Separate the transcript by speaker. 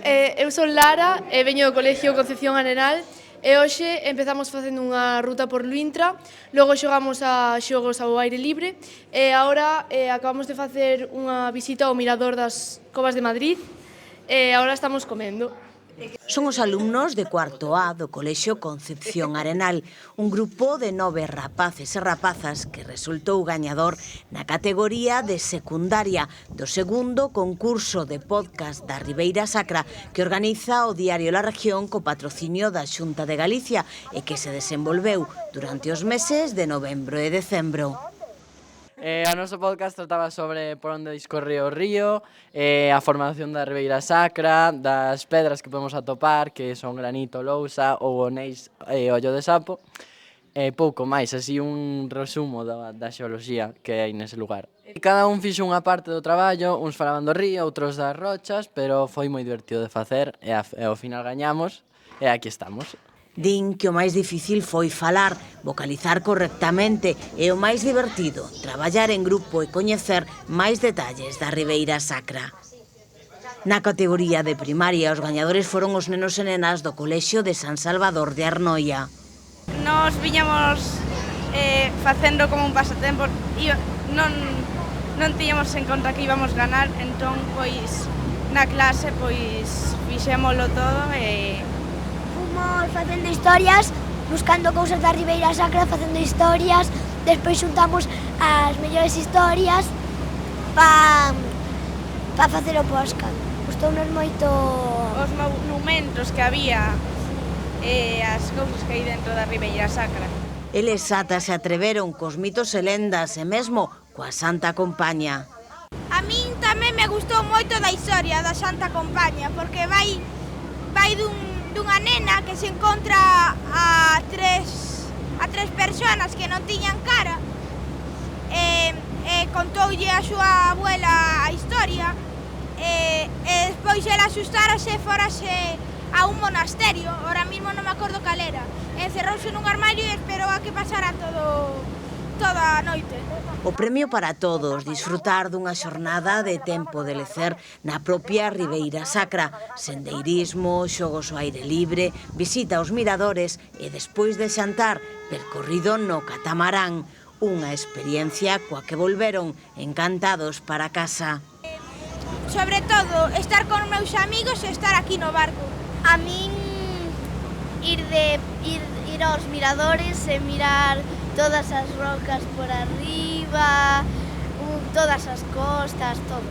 Speaker 1: Eu son Lara e veño do Colegio Concepción Arenal e hoxe empezamos facendo unha ruta por Luintra, logo xogamos a xogos ao aire libre e agora acabamos de facer unha visita ao mirador das Covas de Madrid e agora estamos comendo.
Speaker 2: Son os alumnos de cuarto A do Colexio Concepción Arenal, un grupo de 9 rapaces e rapazas que resultou gañador na categoría de secundaria do segundo concurso de podcast da Ribeira Sacra que organiza o Diario La Región co patrocinio da Xunta de Galicia e que se desenvolveu durante os meses de novembro e decembro.
Speaker 3: O noso podcast trataba sobre por onde discorre o río, a formación da Ribeira Sacra, das pedras que podemos atopar, que son granito, lousa, ou oneis e ollo de sapo, e pouco máis, así un resumo da xeoloxía que hai nese lugar. Cada un fixo unha parte do traballo, uns falaban do río, outros das rochas, pero foi moi divertido de facer e ao final gañamos e aquí estamos.
Speaker 2: Din que o máis difícil foi falar, vocalizar correctamente e o máis divertido, traballar en grupo e coñecer máis detalles da Ribeira Sacra. Na categoría de primaria, os gañadores foron os nenos e nenas do Colexio de San Salvador de Arnoia.
Speaker 4: Nos viñamos facendo como un pasatempo, non tiñamos en conta que íbamos ganar, entón, pois, na clase, pois, fixémolo todo e
Speaker 5: fomos facendo historias, buscando cousas da Ribeira Sacra, facendo historias, despois xuntamos as mellores historias pa facer o podcast. Gustounos moito
Speaker 4: os monumentos que había e as cousas que hai dentro da Ribeira Sacra.
Speaker 2: Eles ata se atreveron cos mitos e lendas e mesmo coa Santa Compaña.
Speaker 6: A min tamén me gustou moito da historia da Santa Compaña, porque vai dunha nena que se encontra a tres persoas que non tiñan cara e contoulle a súa abuela a historia e despois ela asustárase e forase a un monasterio, ahora mismo non me acordo cal era, encerrouse nun armario e esperou a que pasara toda a noite.
Speaker 2: O premio para todos, disfrutar dunha xornada de tempo de lecer na propia Ribeira Sacra, sendeirismo, xogos ao aire libre, visita aos miradores e despois de xantar, percorrido no catamarán, unha experiencia coa que volveron encantados para casa.
Speaker 6: Sobre todo, estar con meus amigos e estar aquí no barco.
Speaker 5: A min ir aos miradores e mirar todas as rocas por arriba, todas as costas, todo.